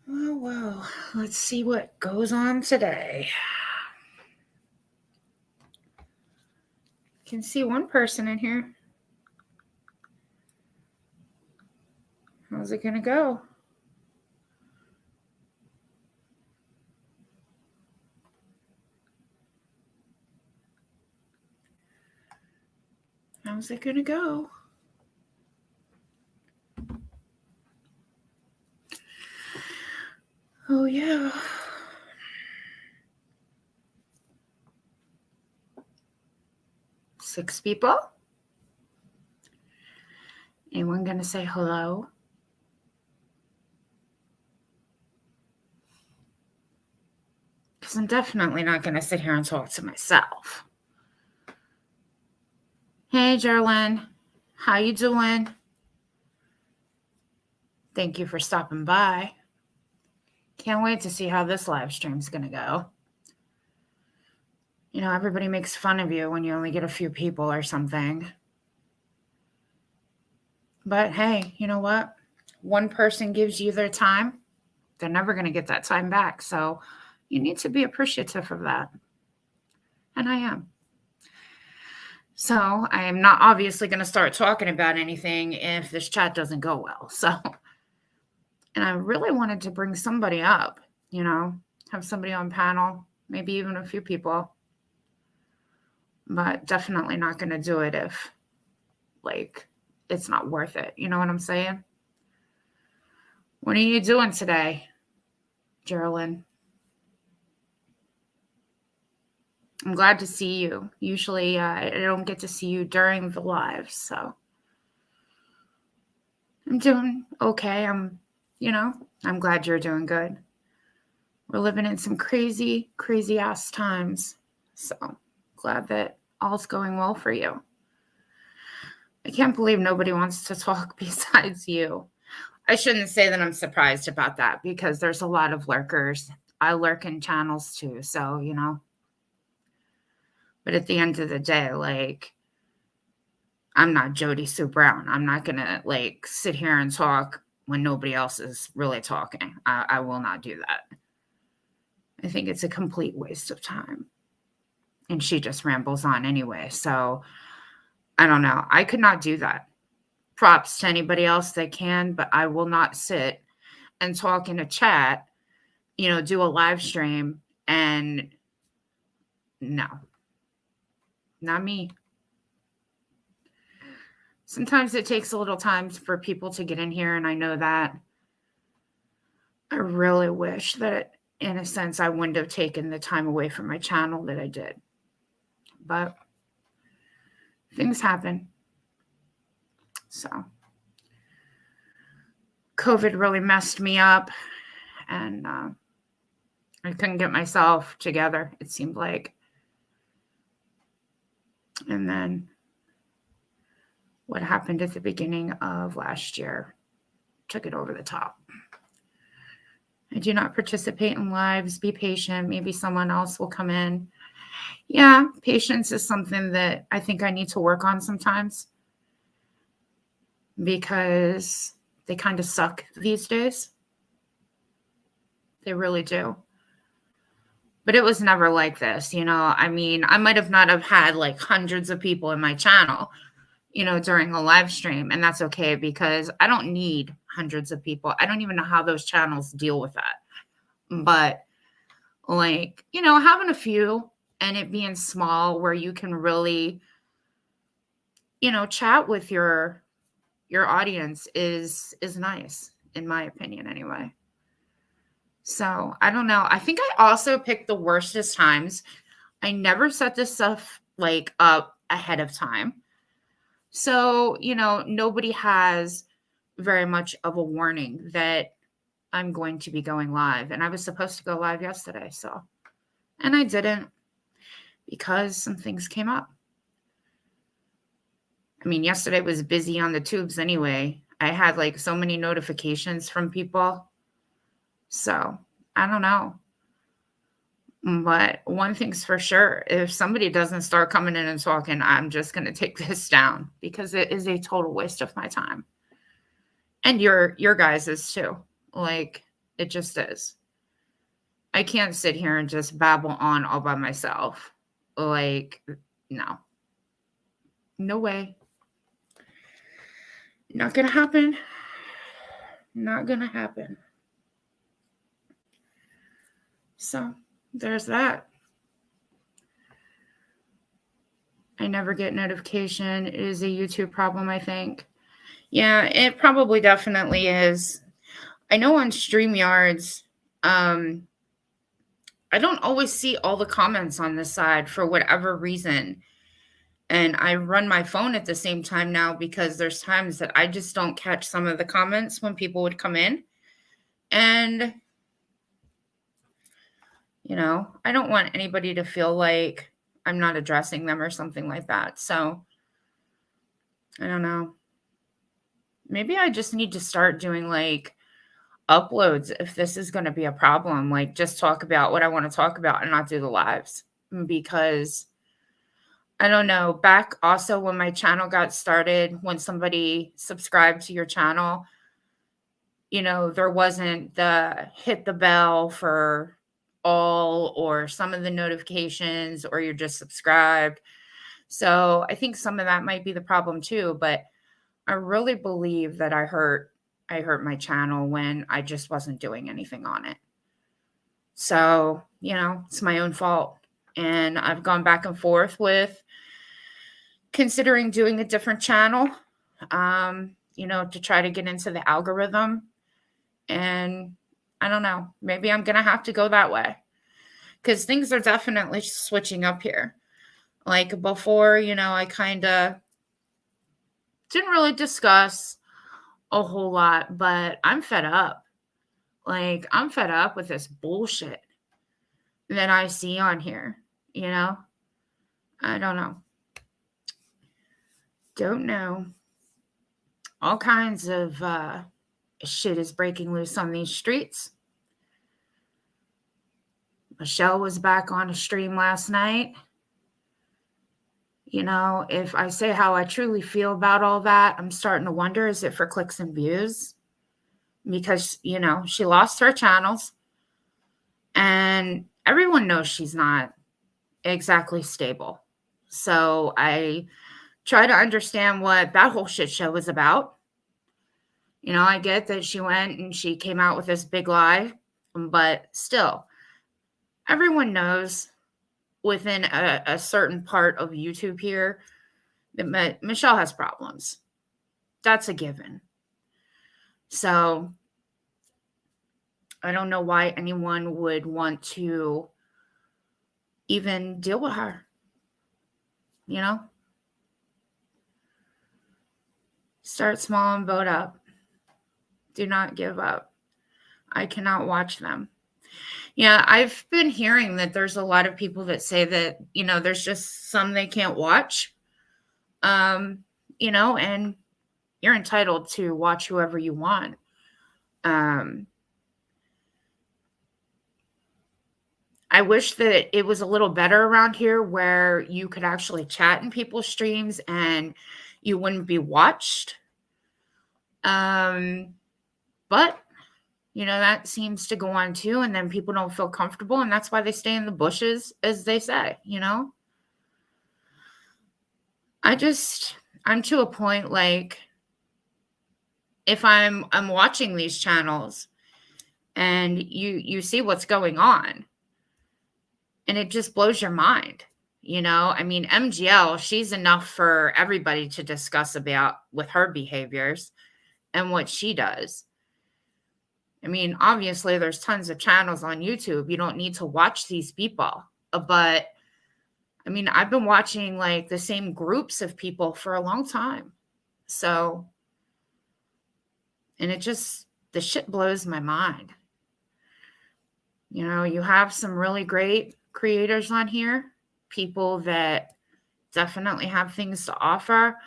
Well, let's see what goes on today. I can see one person in here. How's it gonna go? How's it gonna go? Oh, yeah. Six people. Anyone gonna say hello? Because I'm definitely not gonna sit here and talk to myself. Hey, Jerlyn. How you doing? Thank you for stopping by. Can't wait to see how this live stream's gonna go. You know, everybody makes fun of you when you only get a few people or something. But hey, you know what? One person gives you their time, they're never going to get that time back. So you need to be appreciative of that. And I am. So I am not obviously going to start talking about anything if this chat doesn't go well. So, and I really wanted to bring somebody up, you know, have somebody on panel, maybe even a few people. But definitely not going to do it if, like, it's not worth it. You know what I'm saying? What are you doing today, Geraldine? I'm glad to see you. Usually I don't get to see you during the live, so I'm doing okay. I'm glad you're doing good. We're living in some crazy, crazy ass times. So glad that all's going well for you. I can't believe nobody wants to talk besides you. I shouldn't say that I'm surprised about that because there's a lot of lurkers. I lurk in channels too, so, you know. But at the end of the day, like, I'm not Jody Sue Brown. I'm not going to, like, sit here and talk when nobody else is really talking. I will not do that. I think it's a complete waste of time. And she just rambles on anyway. So, I don't know. I could not do that. Props to anybody else that can, but I will not sit and talk in a chat, you know, do a live stream, and no. Not me. Sometimes it takes a little time for people to get in here, and I know that. I really wish that, in a sense, I wouldn't have taken the time away from my channel that I did. But things happen. So COVID really messed me up, and I couldn't get myself together, it seemed like. And then what happened at the beginning of last year took it over the top. I do not participate in lives. Be patient. Maybe someone else will come in. Yeah, patience is something that I think I need to work on sometimes because they kind of suck these days. They really do. But it was never like this, you know. I mean, I might have not have had like hundreds of people in my channel, you know, during a live stream, and that's okay because I don't need hundreds of people. I don't even know how those channels deal with that. But like, you know, having a few and it being small where you can really, you know, chat with your audience is nice, in my opinion anyway. So I don't know. I think I also picked the worstest times. I never set this stuff like up ahead of time. So, you know, nobody has very much of a warning that I'm going to be going live. And I was supposed to go live yesterday. So, and I didn't because some things came up. I mean, yesterday was busy on the tubes anyway. I had like so many notifications from people. So I don't know. But one thing's for sure, if somebody doesn't start coming in and talking, I'm just going to take this down because it is a total waste of my time. And your guys's too. Like, It just is. I can't sit here and just babble on all by myself. Like, no. No way. Not gonna happen. Not gonna happen. So, there's that. I never get notification. It is a YouTube problem, I think. Yeah, it probably definitely is. I know on StreamYards, I don't always see all the comments on this side for whatever reason. And I run my phone at the same time now because there's times that I just don't catch some of the comments when people would come in. And, I don't want anybody to feel like I'm not addressing them or something like that. So, I don't know. Maybe I just need to start doing like uploads if this is going to be a problem. Like, just talk about what I want to talk about and not do the lives. Because I don't know, back also when my channel got started, when somebody subscribed to your channel, there wasn't the hit the bell for all or some of the notifications, or you're just subscribed. So I think some of that might be the problem too, but I really believe that I hurt my channel when I just wasn't doing anything on it. So, it's my own fault. And I've gone back and forth with considering doing a different channel, to try to get into the algorithm. And I don't know, maybe I'm going to have to go that way because things are definitely switching up here. Like before, I kind of didn't really discuss a whole lot, but I'm fed up. Like, I'm fed up with this bullshit that I see on here, I don't know. Don't know. All kinds of shit is breaking loose on these streets. Michelle was back on a stream last night. If I say how I truly feel about all that, I'm starting to wonder, is it for clicks and views? Because, she lost her channels and everyone knows she's not exactly stable. So I try to understand what that whole shit show was about. I get that she went and she came out with this big lie, but still, everyone knows within a certain part of YouTube here that Michelle has problems. That's a given. So I don't know why anyone would want to even deal with her. Start small and vote up. Do not give up. I cannot watch them. Yeah, I've been hearing that there's a lot of people that say that, there's just some they can't watch. And you're entitled to watch whoever you want. I wish that it was a little better around here where you could actually chat in people's streams and you wouldn't be watched. But that seems to go on too. And then people don't feel comfortable. And that's why they stay in the bushes, as they say, I'm to a point, like, if I'm watching these channels and you see what's going on and it just blows your mind, I mean, MGL, she's enough for everybody to discuss about with her behaviors and what she does. I mean, obviously, there's tons of channels on YouTube. You don't need to watch these people. But, I mean, I've been watching, like, the same groups of people for a long time. So, and the shit blows my mind. You have some really great creators on here, people that definitely have things to offer.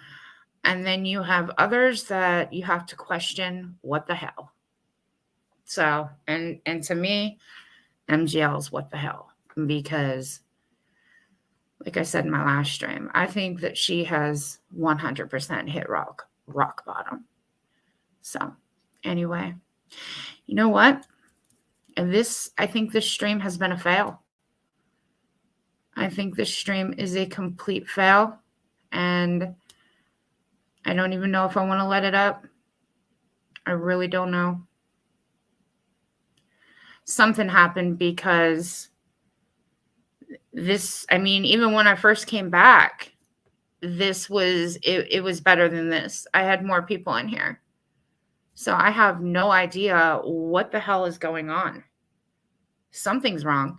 And then you have others that you have to question, what the hell? So, and to me, MGL is what the hell, because like I said in my last stream, I think that she has 100% hit rock bottom. So anyway, you know what? And I think this stream has been a fail. I think this stream is a complete fail. And I don't even know if I want to let it up. I really don't know. Something happened because even when I first came back, it was better than this. I had more people in here. So I have no idea what the hell is going on. Something's wrong.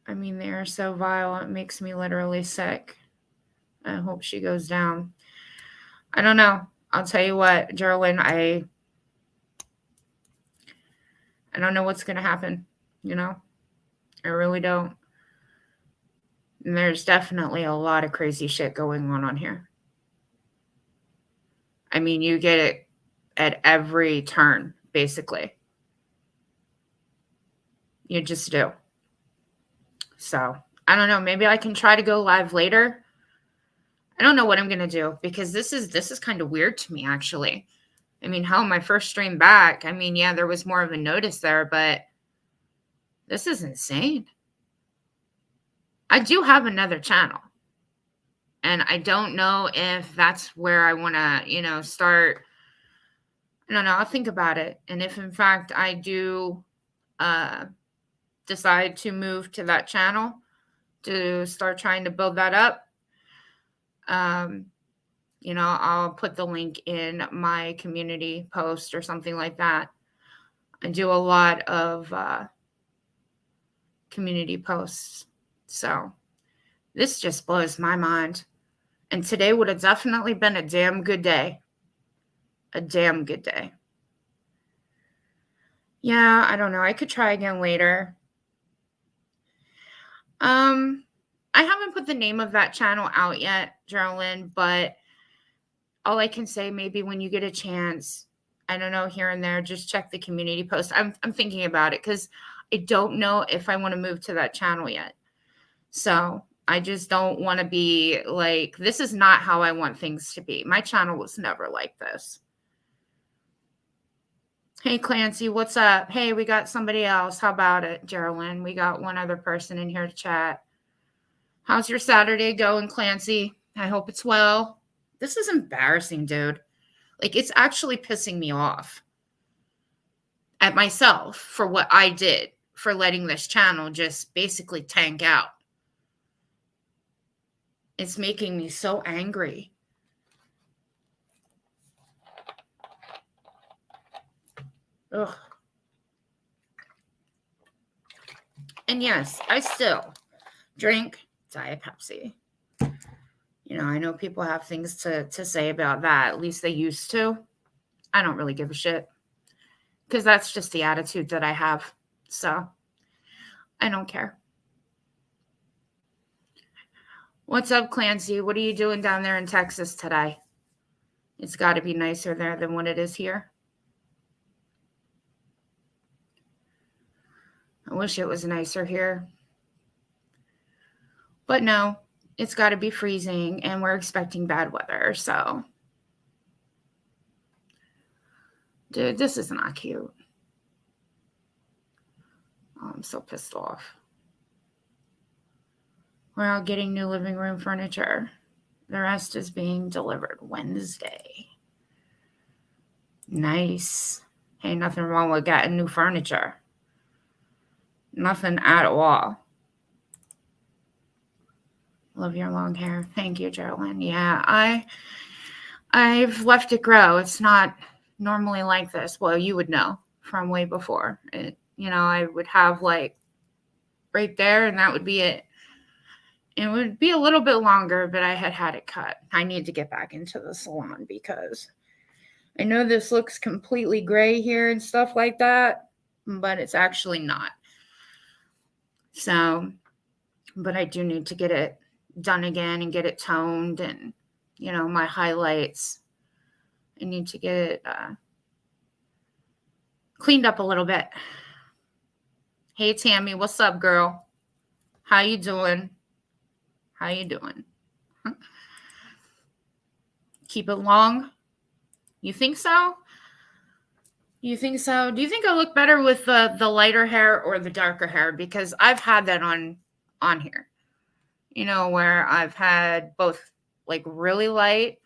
I mean, they are so vile. It makes me literally sick. I hope she goes down. I don't know. I'll tell you what, Geraldine, I don't know what's going to happen. I really don't. And there's definitely a lot of crazy shit going on here. I mean, you get it at every turn, basically. You just do. So, I don't know. Maybe I can try to go live later. I don't know what I'm going to do because this is kind of weird to me, actually. I mean, hell, my first stream back, I mean, yeah, there was more of a notice there, but this is insane. I do have another channel. And I don't know if that's where I want to, start. I don't know. I'll think about it. And if, in fact, I do decide to move to that channel to start trying to build that up, I'll put the link in my community post or something like that. I do a lot of community posts. So this just blows my mind. And today would have definitely been a damn good day. A damn good day. Yeah, I don't know. I could try again later. I haven't put the name of that channel out yet, Geraldine, but all I can say, maybe when you get a chance, I don't know, here and there, just check the community post. I'm thinking about it because I don't know if I want to move to that channel yet. So I just don't want to be like, this is not how I want things to be. My channel was never like this. Hey, Clancy, what's up? Hey, we got somebody else. How about it, Geraldine? We got one other person in here to chat. How's your Saturday going, Clancy? I hope it's well. This is embarrassing, dude. Like, it's actually pissing me off at myself for what I did, for letting this channel just basically tank out. It's making me so angry. Ugh. And yes, I still drink Diet Pepsi. I know people have things to say about that. At least they used to. I don't really give a shit. Because that's just the attitude that I have. So, I don't care. What's up, Clancy? What are you doing down there in Texas today? It's got to be nicer there than what it is here. I wish it was nicer here. But no, it's got to be freezing, and we're expecting bad weather, so. Dude, this is not cute. Oh, I'm so pissed off. We're out getting new living room furniture. The rest is being delivered Wednesday. Nice. Hey, nothing wrong with getting new furniture. Nothing at all. Love your long hair. Thank you, Geraldine. Yeah, I've left it grow. It's not normally like this. Well, you would know from way before. I would have like right there, and that would be it. It would be a little bit longer, but I had it cut. I need to get back into the salon because I know this looks completely gray here and stuff like that, but it's actually not. So, but I do need to get it done again and get it toned and, my highlights. I need to get it cleaned up a little bit. Hey, Tammy, what's up, girl? How you doing? How you doing? Keep it long? You think so? You think so? Do you think I look better with the lighter hair or the darker hair? Because I've had that on here. You know, where I've had both like really light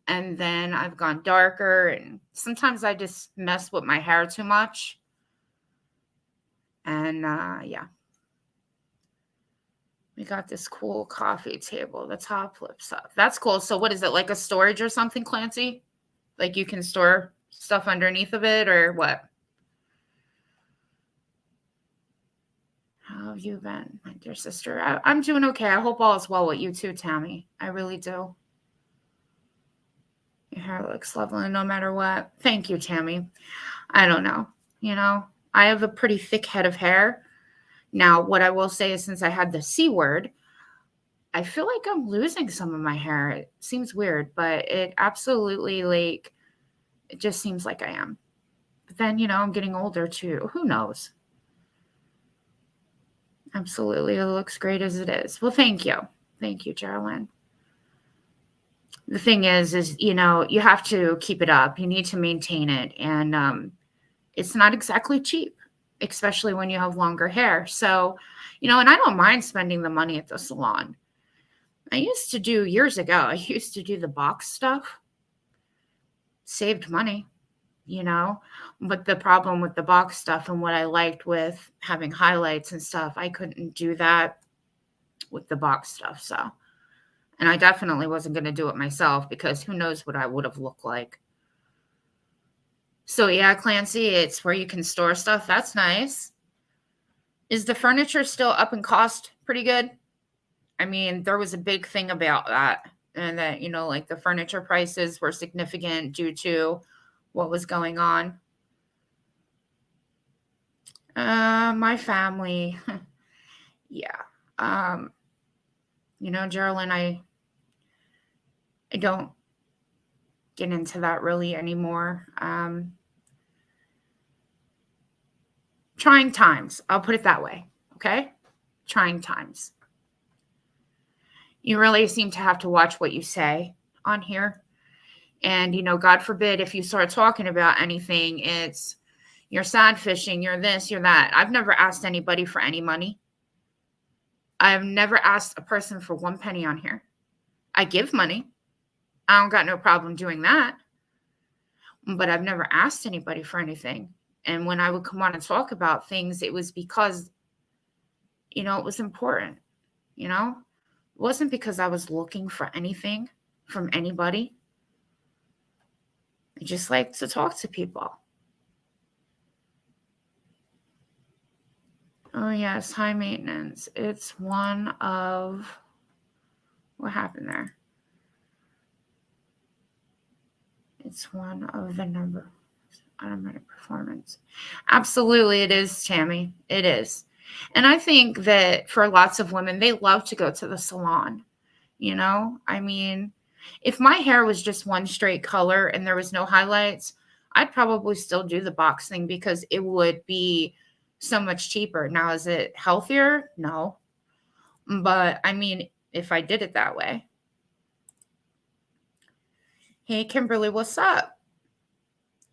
and then I've gone darker, and sometimes I just mess with my hair too much. And yeah. We got this cool coffee table. The top flips up. That's cool. So what is it, like a storage or something, Clancy? Like you can store stuff underneath of it or what? How have you been, my dear sister? I'm doing okay. I hope all is well with you too, Tammy. I really do. Your hair looks lovely no matter what. Thank you, Tammy. I don't know. You know, I have a pretty thick head of hair. Now, what I will say is since I had the C word, I feel like I'm losing some of my hair. It seems weird, but it absolutely, like, it just seems like I am. But then, you know, I'm getting older too. Who knows? Absolutely. It looks great as it is. Well, thank you. Thank you, Geraldine. The thing is, you know, you have to keep it up. You need to maintain it. And it's not exactly cheap, especially when you have longer hair. So, you know, and I don't mind spending the money at the salon. I used to do years ago, I used to do the box stuff, saved money, you know, but the problem with the box stuff and what I liked with having highlights and stuff, I couldn't do that with the box stuff. So, and I definitely wasn't going to do it myself because who knows what I would have looked like. So yeah, Clancy, it's where you can store stuff. That's nice. Is the furniture still up in cost pretty good? I mean, there was a big thing about that, and that, you know, like the furniture prices were significant due to what was going on. My family, yeah. Um, you know, Geraldine, I don't get into that really anymore. Trying times, I'll put it that way. Okay, trying times. You really seem to have to watch what you say on here. And, you know, God forbid if you start talking about anything, it's you're sad fishing, you're this, you're that. I've never asked anybody for any money. I've never asked a person for 1 penny on here. I give money. I don't got no problem doing that. But I've never asked anybody for anything. And when I would come on and talk about things, it was because, you know, it was important, you know? It wasn't because I was looking for anything from anybody. I just like to talk to people. Oh, yes, high maintenance. It's one of, what happened there? It's one of the number, automatic performance. Absolutely, it is, Tammy. It is. And I think that for lots of women, they love to go to the salon. You know, I mean, if my hair was just one straight color and there was no highlights, I'd probably still do the box thing because it would be so much cheaper. Now, is it healthier? No. But I mean, if I did it that way. Hey, Kimberly, what's up?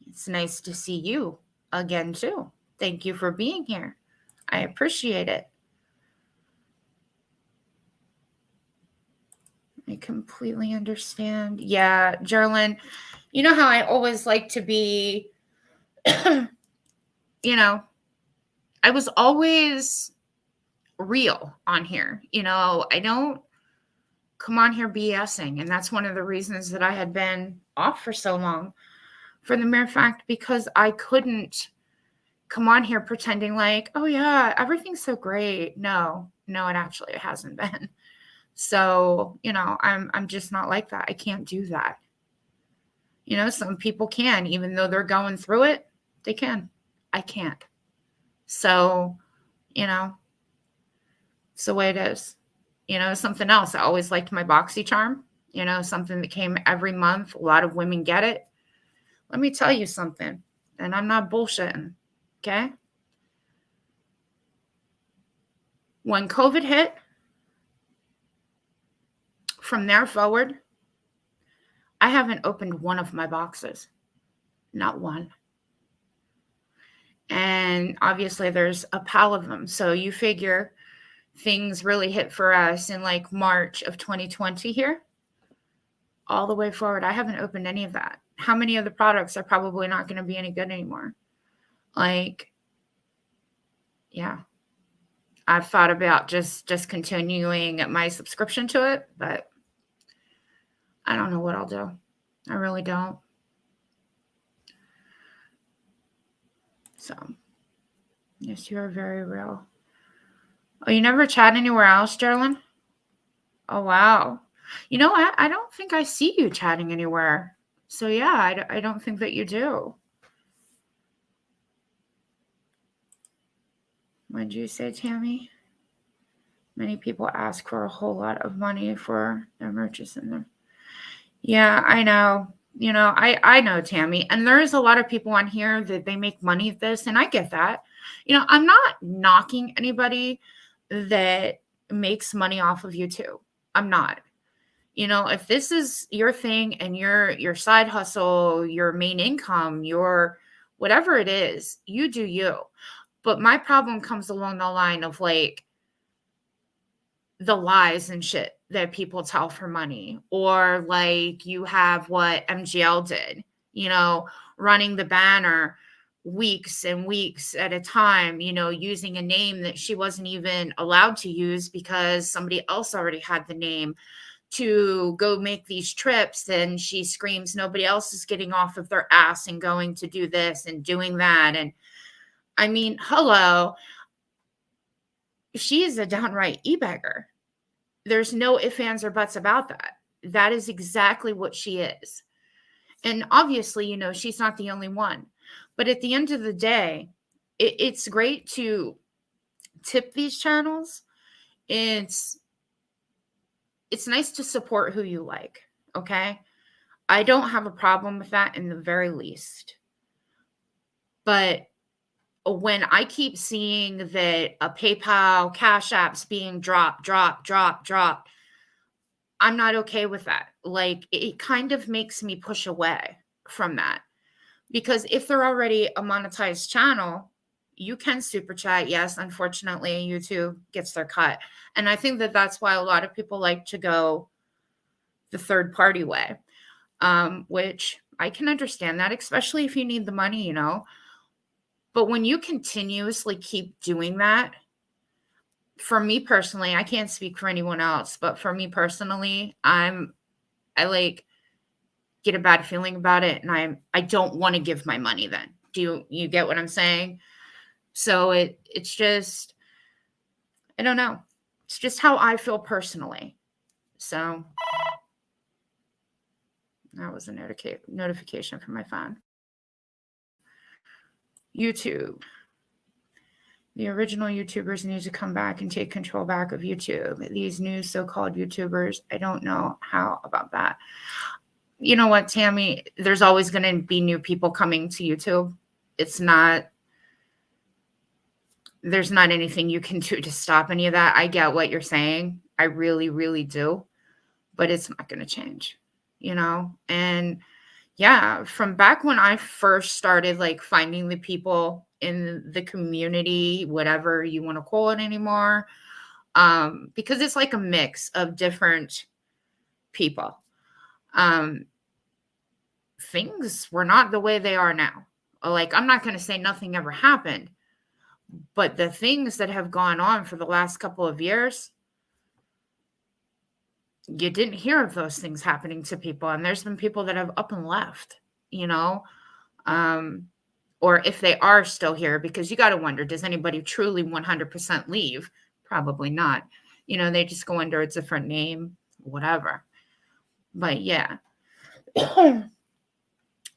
It's nice to see you again, too. Thank you for being here. I appreciate it. I completely understand. Yeah, Geraldine, you know how I always like to be, you know, I was always real on here. You know, I don't come on here BSing. And that's one of the reasons that I had been off for so long, for the mere fact because I couldn't come on here pretending like, oh yeah, everything's so great. No, it actually hasn't been. So, you know, I'm just not like that. I can't do that. You know, some people can, even though they're going through it, they can. I can't. So, you know, it's the way it is. You know, something else. I always liked my BoxyCharm, you know, something that came every month. A lot of women get it. Let me tell you something, and I'm not bullshitting, okay? When COVID hit, from there forward, I haven't opened one of my boxes. Not one. And obviously there's a pile of them. So you figure things really hit for us in like March of 2020 here, all the way forward. I haven't opened any of that. How many of the products are probably not going to be any good anymore? Like, yeah, I've thought about just continuing my subscription to it, but I don't know what I'll do. I really don't. So, yes, you are very real. Oh, you never chat anywhere else, Geraldine? Oh, wow. You know what? I don't think I see you chatting anywhere. So, yeah, I don't think that you do. What did you say, Tammy? Many people ask for a whole lot of money for their merches in there. Yeah, I know. You know, I know, Tammy. And there is a lot of people on here that they make money at this, and I get that. You know, I'm not knocking anybody that makes money off of YouTube. I'm not. You know, if this is your thing and your side hustle, your main income, your whatever it is, you do you. But my problem comes along the line of like the lies and shit that people tell for money, or like you have what MGL did, you know, running the banner weeks and weeks at a time, you know, using a name that she wasn't even allowed to use because somebody else already had the name to go make these trips. And she screams nobody else is getting off of their ass and going to do this and doing that. And I mean, hello, she is a downright e-beggar. There's no ifs, ands, or buts about that. That is exactly what she is. And obviously, you know, she's not the only one. But at the end of the day, it's great to tip these channels. It's nice to support who you like. Okay. I don't have a problem with that in the very least. But when I keep seeing that a PayPal, Cash App's being dropped, I'm not okay with that. Like, it kind of makes me push away from that. Because if they're already a monetized channel, you can super chat. Yes, unfortunately, YouTube gets their cut. And I think that that's why a lot of people like to go the third party way, which I can understand that, especially if you need the money, you know. But when you continuously keep doing that, for me personally, I can't speak for anyone else, but for me personally, I like get a bad feeling about it, and I don't want to give my money then. Do you get what I'm saying? So it's just, I don't know. It's just how I feel personally. So that was a notification from my phone. YouTube. The original YouTubers need to come back and take control back of YouTube. These new so-called YouTubers, I don't know how about that. You know what, Tammy? There's always going to be new people coming to YouTube. There's not anything you can do to stop any of that. I get what you're saying. I really, really do. But it's not going to change, you know? And yeah, from back when I first started like finding the people in the community, whatever you want to call it anymore, because it's like a mix of different people. Things were not the way they are now. Like, I'm not going to say nothing ever happened, but the things that have gone on for the last couple of years, you didn't hear of those things happening to people. And there's been people that have up and left, you know, or if they are still here, because you got to wonder, does anybody truly 100% leave? Probably not. You know, they just go under a different name, whatever. But yeah.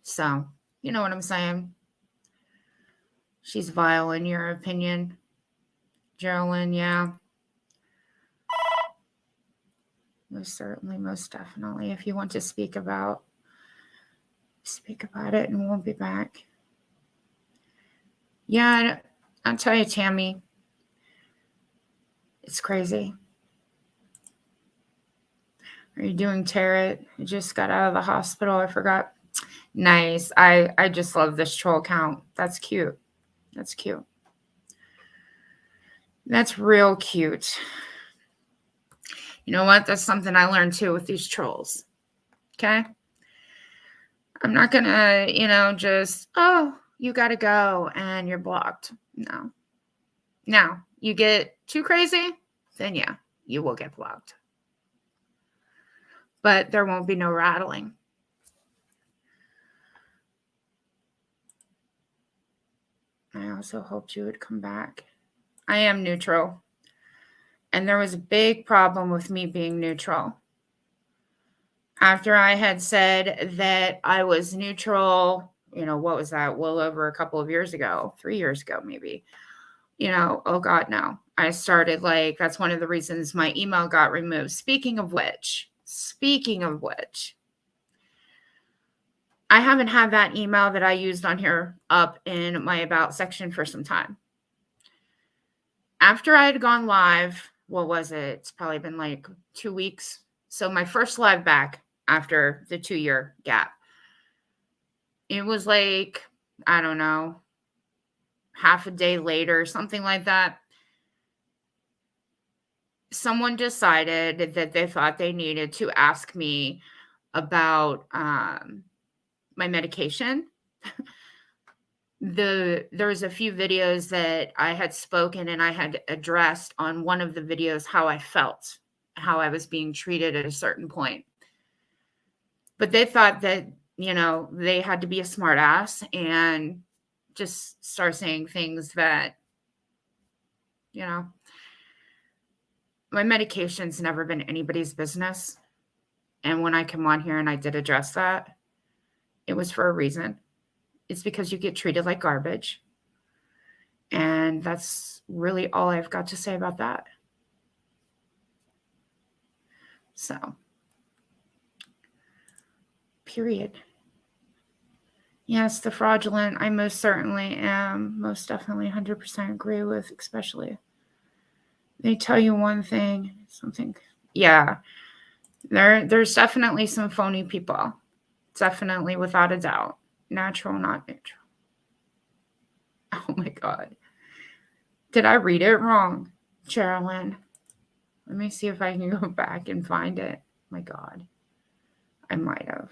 So, you know what I'm saying? She's vile in your opinion, Geraldine. Yeah. Most certainly, most definitely. If you want to speak about it, and we'll be back. Yeah, I'll tell you, Tammy, it's crazy. Are you doing tarot? You just got out of the hospital. I forgot. Nice. I just love this troll count. That's cute. That's cute. That's real cute. You know what? That's something I learned too with these trolls. Okay? I'm not going to, just, oh, you got to go and you're blocked. No. Now, you get too crazy, then yeah, you will get blocked. But there won't be no rattling. I also hoped you would come back. I am neutral. And there was a big problem with me being neutral. After I had said that I was neutral, what was that? Well over a couple of years ago, 3 years ago, maybe. Oh God, no. I started that's one of the reasons my email got removed. Speaking of which, I haven't had that email that I used on here up in my about section for some time. After I had gone live, what was it? It's probably been 2 weeks. So my first live back after the 2-year gap, it was I don't know, half a day later, something like that. Someone decided that they thought they needed to ask me about my medication. There's a few videos that I had spoken and I had addressed on one of the videos how I felt, how I was being treated at a certain point. But they thought that, they had to be a smart ass and just start saying things that, my medication's never been anybody's business. And when I come on here and I did address that, it was for a reason. It's because you get treated like garbage. And that's really all I've got to say about that. So, period. Yes, the fraudulent, I most certainly am. Most definitely 100% agree with, especially. They tell you one thing, something. Yeah, there's definitely some phony people. Definitely, without a doubt. Natural, not neutral. Oh my God. Did I read it wrong, Sherilyn? Let me see if I can go back and find it. My God. I might have.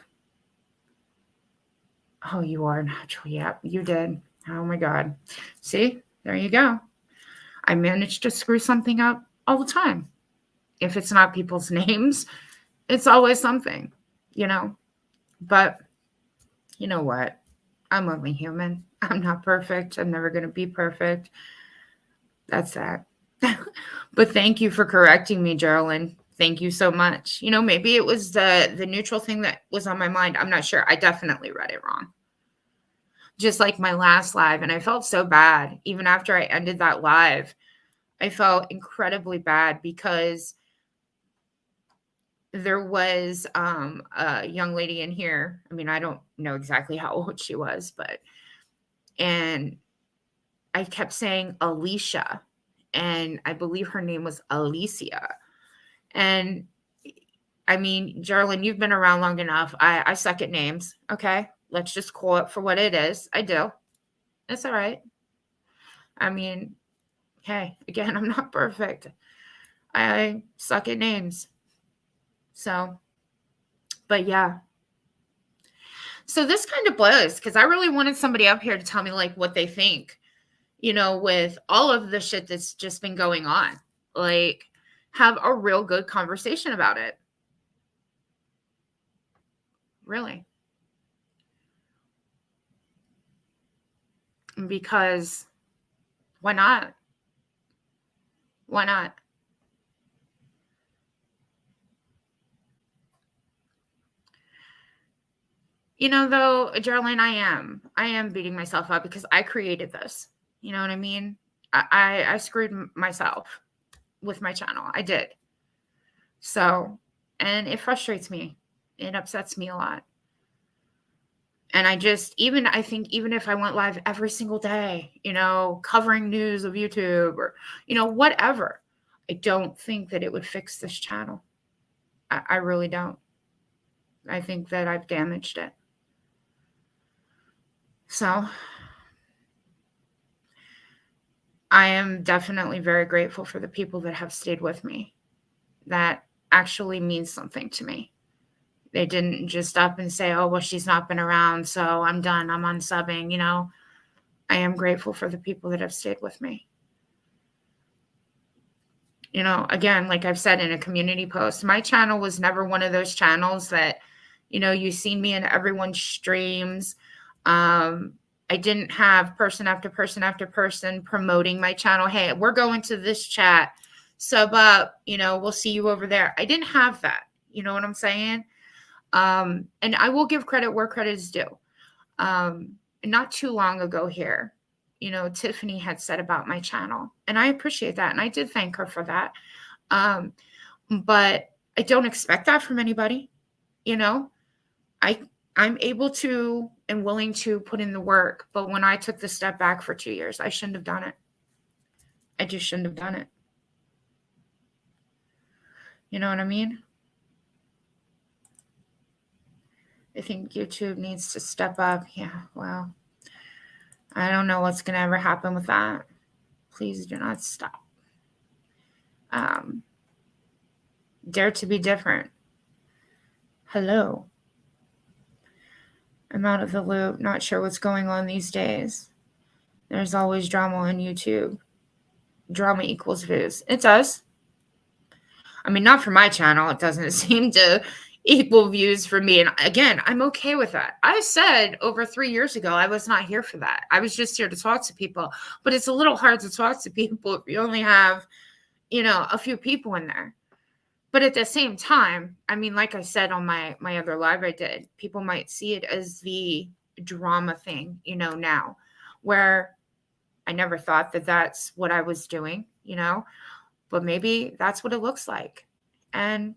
Oh, you are natural. Yep, you did. Oh my God. See? There you go. I manage to screw something up all the time. If it's not people's names, it's always something, But you know what? I'm only human. I'm not perfect. I'm never going to be perfect. That's that. But thank you for correcting me, Geraldine. Thank you so much. Maybe it was the neutral thing that was on my mind. I'm not sure. I definitely read it wrong. Just like my last live. And I felt so bad. Even after I ended that live, I felt incredibly bad because there was a young lady in here. I mean, I don't know exactly how old she was, and I kept saying Alicia, and I believe her name was Alicia. And I mean, Geraldine, you've been around long enough. I suck at names. Okay. Let's just call it for what it is. I do. It's all right. I mean, hey, again, I'm not perfect. I suck at names. So, but yeah. So this kind of blows because I really wanted somebody up here to tell me what they think, with all of the shit that's just been going on. Have a real good conversation about it. Really. Because why not? Why not? Though, Geraldine, I am beating myself up because I created this. You know what I mean? I screwed myself with my channel. I did. So, and it frustrates me. It upsets me a lot. And I think even if I went live every single day, covering news of YouTube or, whatever, I don't think that it would fix this channel. I really don't. I think that I've damaged it. So, I am definitely very grateful for the people that have stayed with me. That actually means something to me. They didn't just up and say, oh, well, she's not been around, so I'm done. I'm unsubbing, you know. I am grateful for the people that have stayed with me. You know, again, like I've said in a community post, my channel was never one of those channels that, you know, you've seen me in everyone's streams. I didn't have person after person after person promoting my channel. Hey, we're going to this chat, sub up, you know, we'll see you over there. I didn't have that. You know what I'm saying? And I will give credit where credit is due. Not too long ago here, you know, Tiffany had said about my channel, and I appreciate that. And I did thank her for that. But I don't expect that from anybody. You know, I'm able to and willing to put in the work. But when I took the step back for 2 years, I shouldn't have done it. I just shouldn't have done it. You know what I mean? I think YouTube needs to step up. Yeah, well, I don't know what's going to ever happen with that. Please do not stop. Dare to be different. Hello. I'm out of the loop. Not sure what's going on these days. There's always drama on YouTube. Drama equals views. It does. I mean, not for my channel. It doesn't seem to equal views for me. And again, I'm okay with that. I said over 3 years ago, I was not here for that. I was just here to talk to people. But it's a little hard to talk to people if you only have, you know, a few people in there. But at the same time, I mean, like I said on my other live I did, people might see it as the drama thing, you know, now, where I never thought that that's what I was doing, you know, but maybe that's what it looks like. And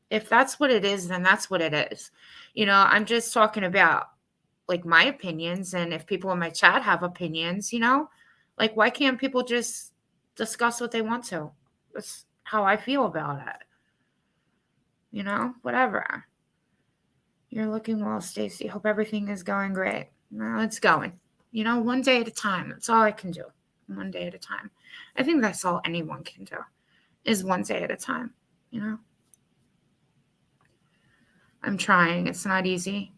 if that's what it is, then that's what it is. You know, I'm just talking about like my opinions. And if people in my chat have opinions, you know, like why can't people just discuss what they want to? That's how I feel about it. You know, whatever. You're looking well, Stacy. Hope everything is going great. Well, it's going. You know, one day at a time. That's all I can do. One day at a time. I think that's all anyone can do is one day at a time, you know? I'm trying. It's not easy.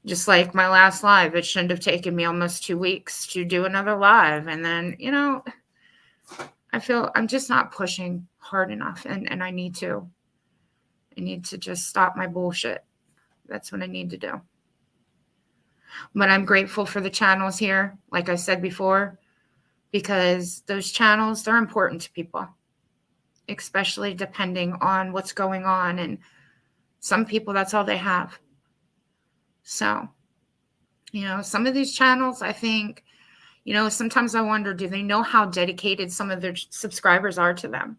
Just like my last live, it shouldn't have taken me almost 2 weeks to do another live. And then, you know, I feel I'm just not pushing hard enough, and I need to. I need to just stop my bullshit. That's what I need to do. But I'm grateful for the channels here, like I said before, because those channels, they're important to people, especially depending on what's going on. And some people, that's all they have. So, you know, some of these channels, I think, you know, sometimes I wonder, do they know how dedicated some of their subscribers are to them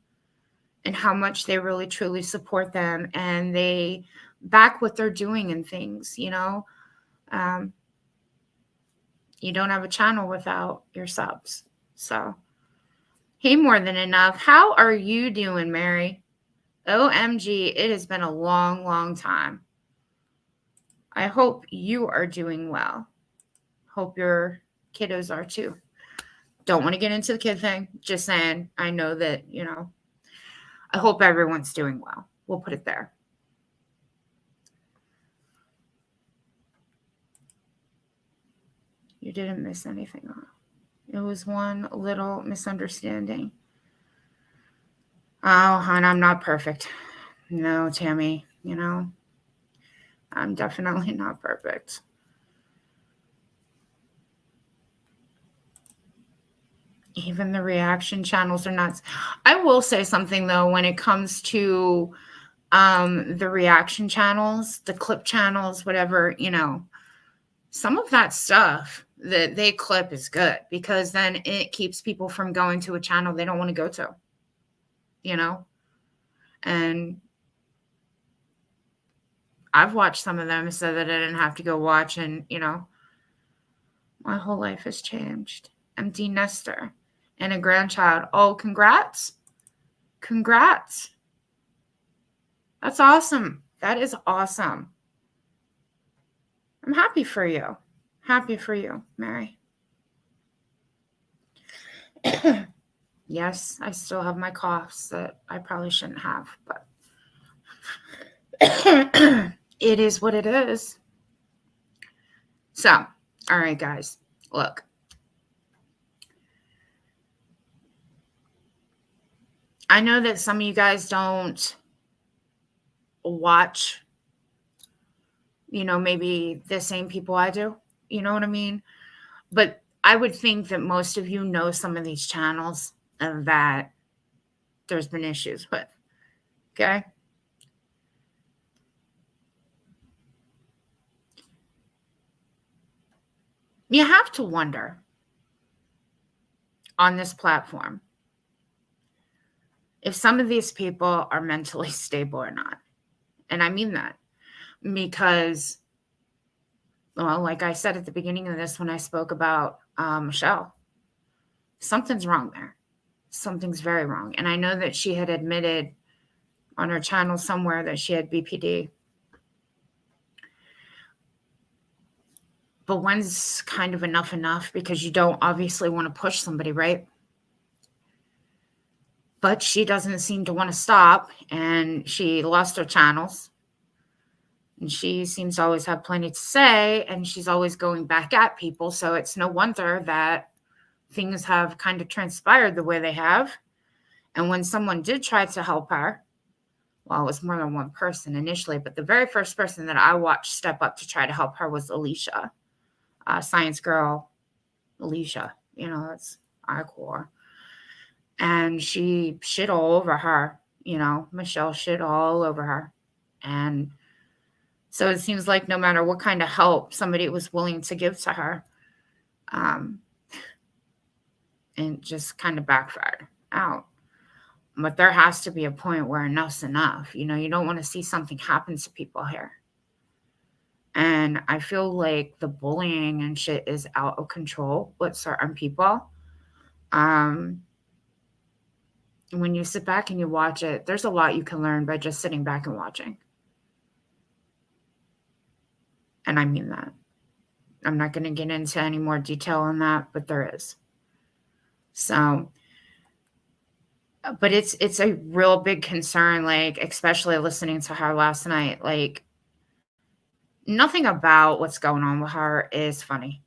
and how much they really truly support them and they back what they're doing and things, you know? You don't have a channel without your subs. So, hey, more than enough. How are you doing, Mary? OMG, it has been a long, long time. I hope you are doing well. Hope your kiddos are too. Don't want to get into the kid thing. Just saying, I know that, you know, I hope everyone's doing well. We'll put it there. You didn't miss anything. It was one little misunderstanding. Oh, and I'm not perfect. No, Tammy, you know, I'm definitely not perfect. Even the reaction channels are nuts. I will say something though, when it comes to the reaction channels, the clip channels, whatever, you know, some of that stuff that they clip is good because then it keeps people from going to a channel they don't want to go to, you know? And I've watched some of them so that I didn't have to go watch, and, you know, my whole life has changed. Empty nester and a grandchild. Oh, congrats. Congrats. That's awesome. That is awesome. I'm happy for you. Happy for you, Mary. Yes, I still have my coughs that I probably shouldn't have, but it is what it is. So, all right, guys, look. I know that some of you guys don't watch, maybe the same people I do. You know what I mean? But I would think that most of you know some of these channels that there's been issues with. Okay? You have to wonder on this platform if some of these people are mentally stable or not. And I mean that because, well, like I said at the beginning of this when I spoke about Michelle, something's wrong there. Something's very wrong. And I know that she had admitted on her channel somewhere that she had BPD. But when's kind of enough? Because you don't obviously want to push somebody, right? But she doesn't seem to want to stop, and she lost her channels. And she seems to always have plenty to say, and she's always going back at people. So it's no wonder that things have kind of transpired the way they have. And when someone did try to help her, well, it was more than one person initially, but the very first person that I watched step up to try to help her was Alicia, Science Girl Alicia. That's our core. And she shit all over her, Michelle shit all over her. And so it seems like no matter what kind of help somebody was willing to give to her, it just kind of backfired out. But there has to be a point where enough's enough. You don't want to see something happen to people here. And I feel like the bullying and shit is out of control with certain people. When you sit back and you watch it, there's a lot you can learn by just sitting back and watching. And I mean that. I'm not going to get into any more detail on that, but there is. So, but it's a real big concern, like, especially listening to her last night. Like, nothing about what's going on with her is funny.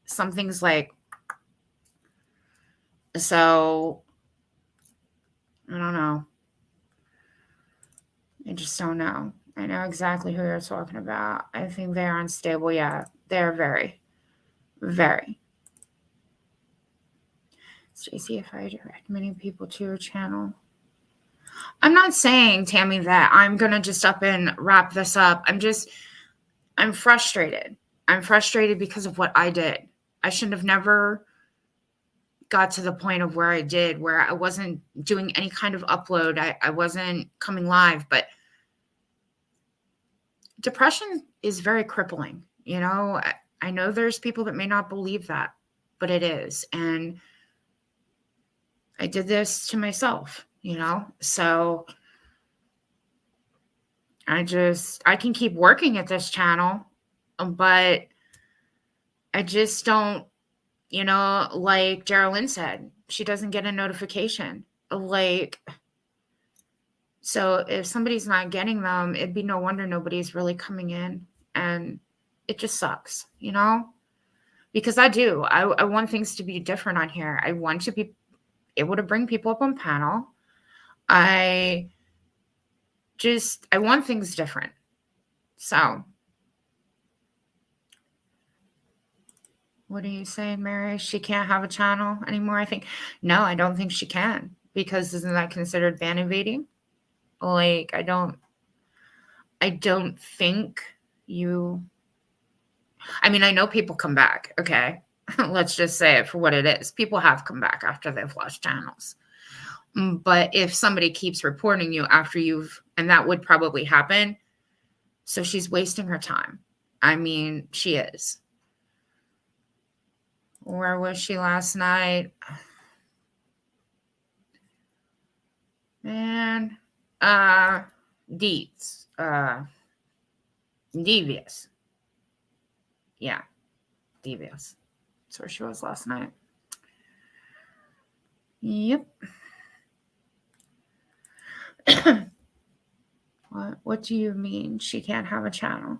Something's like, so, I don't know. I just don't know. I know exactly who you're talking about. I think they're unstable. Yeah, they're very, very. Stacey, if I direct many people to your channel. I'm not saying, Tammy, that I'm going to just up and wrap this up. I'm frustrated. I'm frustrated because of what I did. I should have never got to the point of where I did, where I wasn't doing any kind of upload. I wasn't coming live, but depression is very crippling. I know there's people that may not believe that, but it is. And I did this to myself, so I can keep working at this channel, but I just don't, like Geraldine said, she doesn't get a notification. Like, so if somebody's not getting them, it'd be no wonder nobody's really coming in, and it just sucks, because I want things to be different on here. I want to be able to bring people up on panel. I want things different. So, what do you say, Mary? She can't have a channel anymore, I think. No, I don't think she can, because isn't that considered ban invading? Like, I don't think you, I mean, I know people come back, okay? Let's just say it for what it is. People have come back after they've lost channels. But if somebody keeps reporting you after and that would probably happen, so she's wasting her time. I mean, she is. Where was she last night? Man, Deeds, Devious. Yeah, Devious. That's where she was last night. Yep. What do you mean she can't have a channel?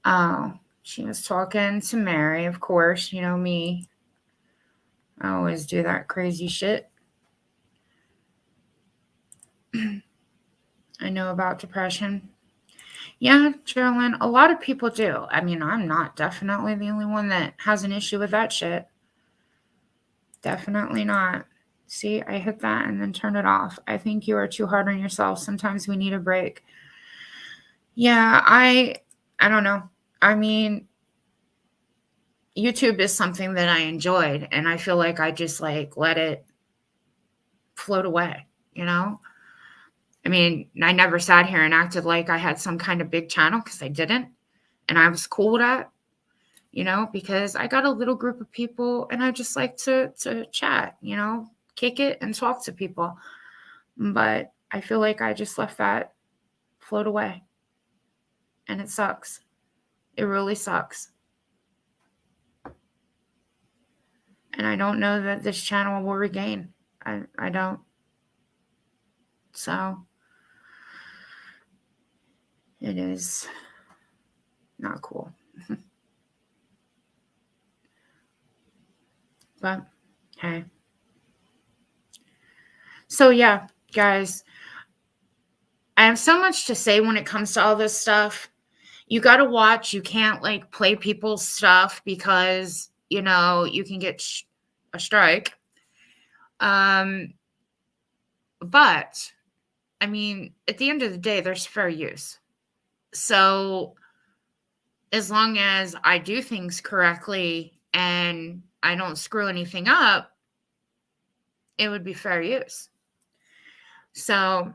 Oh, she was talking to Mary, of course. You know me. I always do that crazy shit. I know about depression. Yeah, Geraldine, a lot of people do. I mean, I'm not definitely the only one that has an issue with that shit. Definitely not. See, I hit that and then turn it off. I think you are too hard on yourself. Sometimes we need a break. Yeah, I don't know. I mean, YouTube is something that I enjoyed, and I feel like I just like let it float away, you know? I mean, I never sat here and acted like I had some kind of big channel because I didn't. And I was cool with that, because I got a little group of people and I just like to chat, kick it and talk to people. But I feel like I just left that float away. And it sucks. It really sucks. And I don't know that this channel will regain. I don't. So it is not cool. But hey. So yeah, guys, I have so much to say when it comes to all this stuff. You got to watch. You can't like play people's stuff because, you can get a strike. But I mean, at the end of the day, there's fair use. So as long as I do things correctly and I don't screw anything up, it would be fair use. So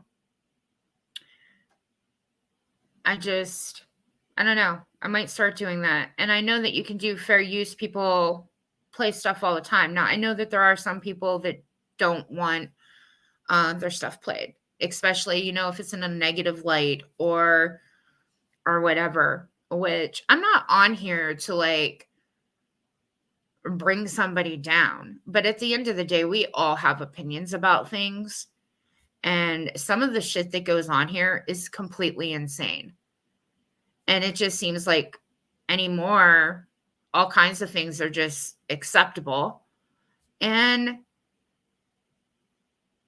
I don't know. I might start doing that. And I know that you can do fair use. People play stuff all the time. Now, I know that there are some people that don't want their stuff played, especially, if it's in a negative light or whatever, which I'm not on here to like bring somebody down. But at the end of the day, we all have opinions about things. And some of the shit that goes on here is completely insane. And it just seems like anymore, all kinds of things are just acceptable. And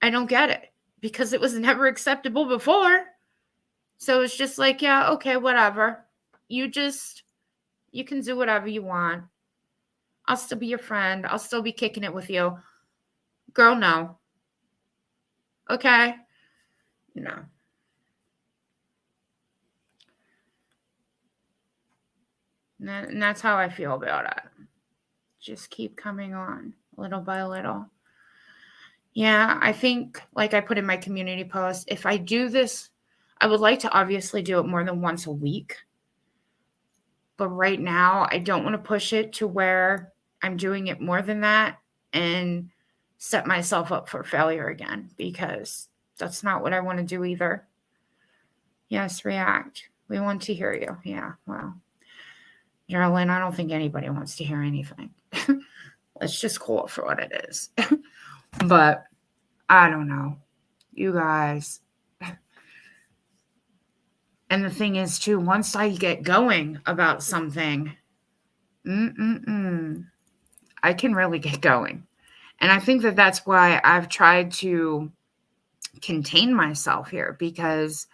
I don't get it because it was never acceptable before. So it's just like, yeah, okay, whatever. You can do whatever you want. I'll still be your friend. I'll still be kicking it with you. Girl, no. Okay? No. And that's how I feel about it. Just keep coming on little by little. Yeah, I think, like I put in my community post, if I do this, I would like to obviously do it more than once a week. But right now, I don't want to push it to where I'm doing it more than that and set myself up for failure again, because that's not what I want to do either. Yes, react. We want to hear you. Yeah, well, Geraldine, I don't think anybody wants to hear anything. Let's just call it for what it is. But I don't know. You guys. And the thing is, too, once I get going about something, I can really get going. And I think that that's why I've tried to contain myself here, because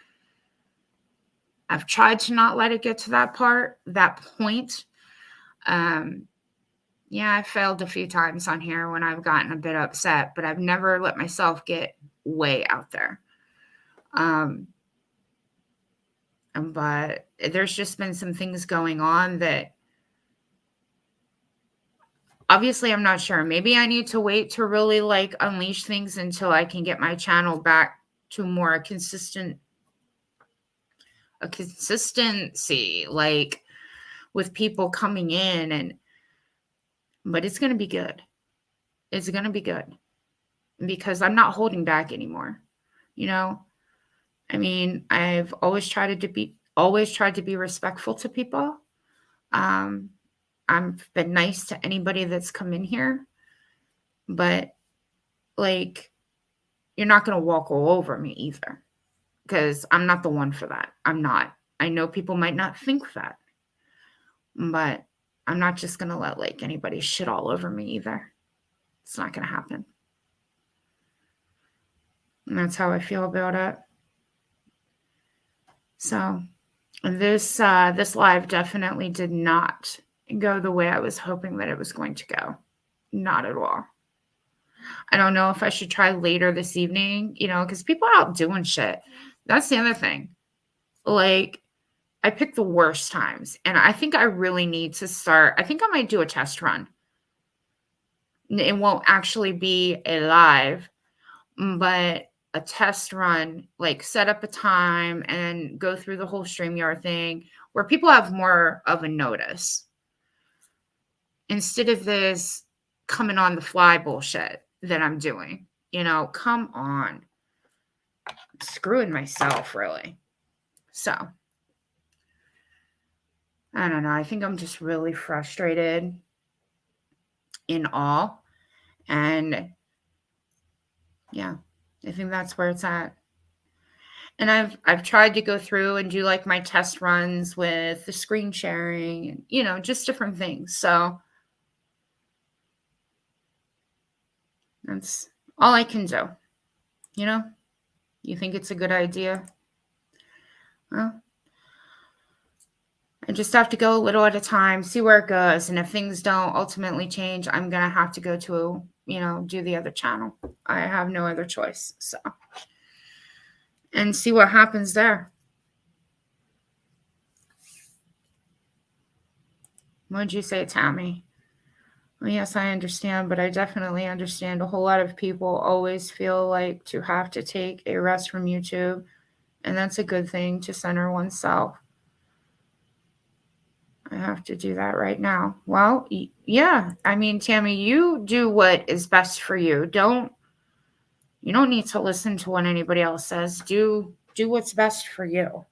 I've tried to not let it get to that point. Yeah, I failed a few times on here when I've gotten a bit upset, but I've never let myself get way out there. But there's just been some things going on that obviously I'm not sure. Maybe I need to wait to really like unleash things until I can get my channel back to more consistency, like with people coming in, but it's going to be good. It's going to be good because I'm not holding back anymore. I mean, I've always tried to be respectful to people. I've been nice to anybody that's come in here, but like, you're not going to walk all over me either, because I'm not the one for that. I'm not. I know people might not think that, but I'm not just going to let like anybody shit all over me either. It's not going to happen. And that's how I feel about it. So this live definitely did not go the way I was hoping that it was going to go. Not at all. I don't know if I should try later this evening, because people are out doing shit. That's the other thing. Like, I picked the worst times, and I think I really need to start. I think I might do a test run. It won't actually be a live, but a test run, like set up a time and go through the whole StreamYard thing where people have more of a notice. Instead of this coming on the fly bullshit that I'm doing. Come on. I'm screwing myself, really. So, I don't know. I think I'm just really frustrated in all. And yeah, I think that's where it's at. And I've tried to go through and do like my test runs with the screen sharing and, just different things. So that's all I can do. You think it's a good idea? Well, I just have to go a little at a time, see where it goes. And if things don't ultimately change, I'm going to have to go to, do the other channel. I have no other choice. So, and see what happens there. What'd you say, Tammy? Well, yes, I understand, but I definitely understand a whole lot of people always feel like to have to take a rest from YouTube. And that's a good thing to center oneself. I have to do that right now. Well, yeah. I mean, Tammy, you do what is best for you. You don't need to listen to what anybody else says. Do what's best for you.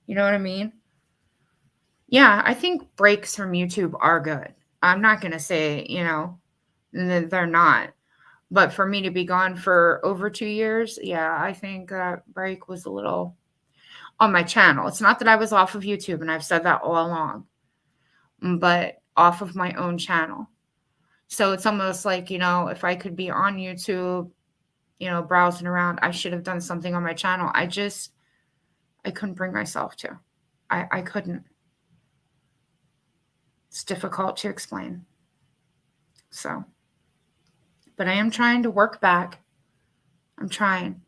You know what I mean? Yeah, I think breaks from YouTube are good. I'm not going to say, that they're not. But for me to be gone for over 2 years, yeah, I think that break was a little on my channel. It's not that I was off of YouTube, and I've said that all along, but off of my own channel. So it's almost like, if I could be on YouTube, browsing around, I should have done something on my channel. I couldn't bring myself to. I couldn't. It's difficult to explain. So, but I am trying to work back. I'm trying.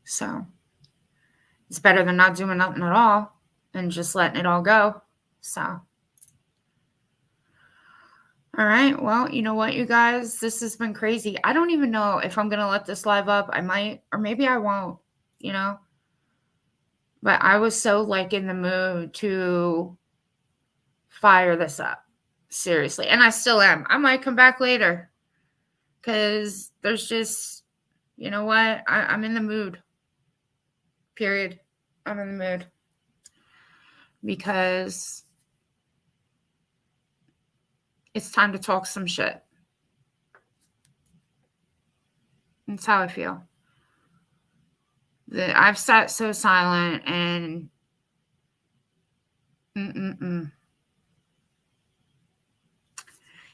So, it's better than not doing nothing at all and just letting it all go. So, all right. Well, you know what, you guys? This has been crazy. I don't even know if I'm going to let this live up. I might, or maybe I won't, But I was so like in the mood to fire this up. Seriously. And I still am. I might come back later because there's just, you know what? I'm in the mood. Period. I'm in the mood. Because it's time to talk some shit. That's how I feel. I've sat so silent and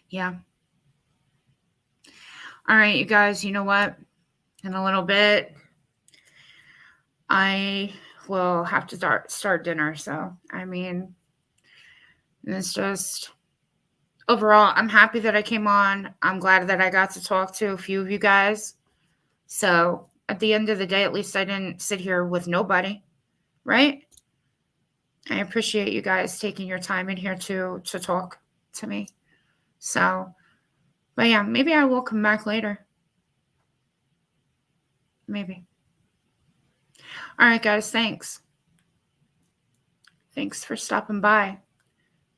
yeah. All right, you guys, you know what? In a little bit, I will have to start dinner. So, I mean, it's just overall, I'm happy that I came on. I'm glad that I got to talk to a few of you guys. So, at the end of the day, at least I didn't sit here with nobody, right? I appreciate you guys taking your time in here to talk to me. So, but yeah, maybe I will come back later. Maybe. All right, guys, thanks. Thanks for stopping by.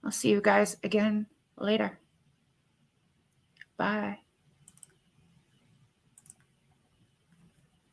I'll see you guys again later. Bye.